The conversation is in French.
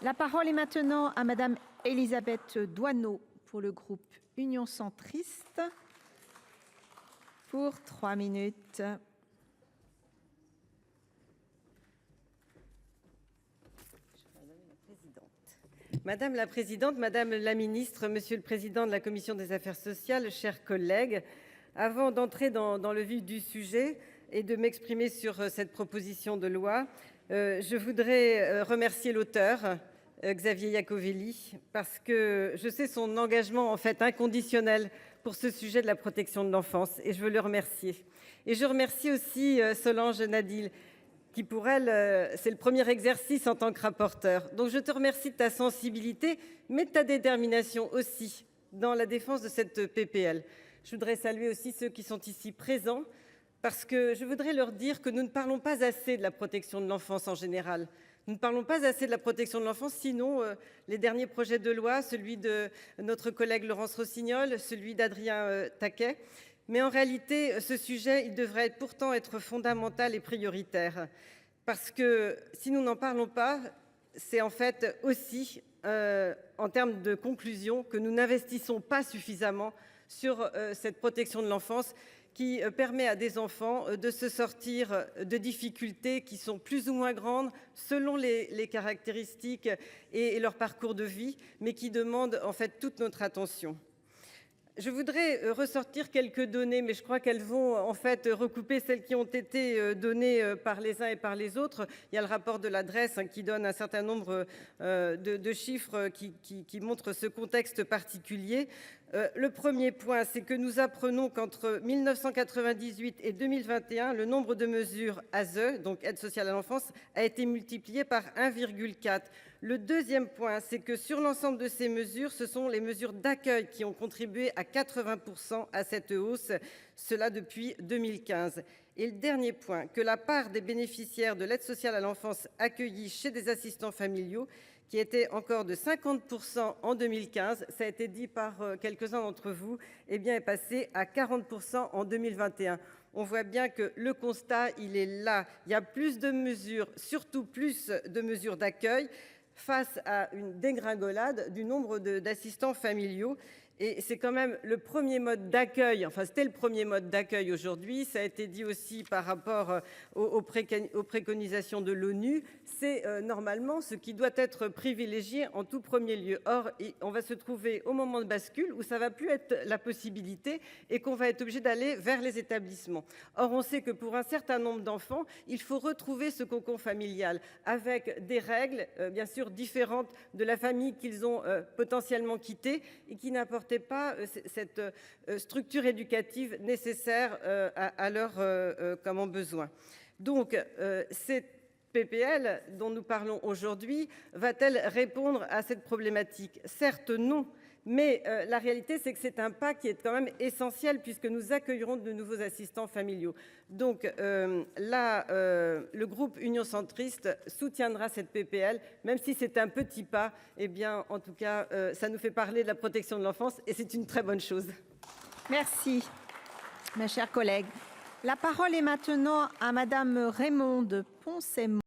La parole est maintenant à Madame Élisabeth Doineau pour le groupe Union centriste pour 3 minutes. Madame la présidente, madame la ministre, monsieur le président de la commission des affaires sociales, chers collègues, avant d'entrer dans le vif du sujet et de m'exprimer sur cette proposition de loi, je voudrais remercier l'auteur, Xavier Iacovelli, parce que je sais son engagement en fait inconditionnel pour ce sujet de la protection de l'enfance et je veux le remercier. Et je remercie aussi Solange Nadille, qui pour elle, c'est le premier exercice en tant que rapporteur. Donc je te remercie de ta sensibilité, mais de ta détermination aussi dans la défense de cette PPL. Je voudrais saluer aussi ceux qui sont ici présents, parce que je voudrais leur dire que nous ne parlons pas assez de la protection de l'enfance en général. Nous ne parlons pas assez de la protection de l'enfance, sinon les derniers projets de loi, celui de notre collègue Laurence Rossignol, celui d'Adrien Taquet. Mais en réalité, ce sujet, il devrait pourtant être fondamental et prioritaire. Parce que si nous n'en parlons pas, c'est en fait aussi en termes de conclusion que nous n'investissons pas suffisamment sur cette protection de l'enfance qui permet à des enfants de se sortir de difficultés qui sont plus ou moins grandes selon les caractéristiques et leur parcours de vie, mais qui demandent en fait toute notre attention. Je voudrais ressortir quelques données, mais je crois qu'elles vont en fait recouper celles qui ont été données par les uns et par les autres. Il y a le rapport de l'adresse qui donne un certain nombre de chiffres qui montrent ce contexte particulier. Le premier point, c'est que nous apprenons qu'entre 1998 et 2021, le nombre de mesures ASE, donc aide sociale à l'enfance, a été multiplié par 1,4. Le deuxième point, c'est que sur l'ensemble de ces mesures, ce sont les mesures d'accueil qui ont contribué à 80% à cette hausse, cela depuis 2015. Et le dernier point, que la part des bénéficiaires de l'aide sociale à l'enfance accueillis chez des assistants familiaux, qui était encore de 50% en 2015, ça a été dit par quelques-uns d'entre vous, eh bien est passé à 40% en 2021. On voit bien que le constat, il est là. Il y a plus de mesures, surtout plus de mesures d'accueil, face à une dégringolade du nombre d'assistants familiaux. Et c'est quand même le premier mode d'accueil, enfin c'était le premier mode d'accueil aujourd'hui, ça a été dit aussi par rapport aux préconisations de l'ONU, c'est normalement ce qui doit être privilégié en tout premier lieu. Or, on va se trouver au moment de bascule où ça va plus être la possibilité et qu'on va être obligé d'aller vers les établissements. Or, on sait que pour un certain nombre d'enfants, il faut retrouver ce cocon familial avec des règles, bien sûr, différentes de la famille qu'ils ont potentiellement quittée et qui n'apportent pas cette structure éducative nécessaire à leurs besoins. Donc, cette PPL dont nous parlons aujourd'hui va-t-elle répondre à cette problématique? Certes, non. Mais la réalité, c'est que c'est un pas qui est quand même essentiel puisque nous accueillerons de nouveaux assistants familiaux. Donc là, le groupe Union centriste soutiendra cette PPL, même si c'est un petit pas, eh bien, en tout cas, ça nous fait parler de la protection de l'enfance et c'est une très bonne chose. Merci, ma chère collègue. La parole est maintenant à Madame Raymonde Poncet.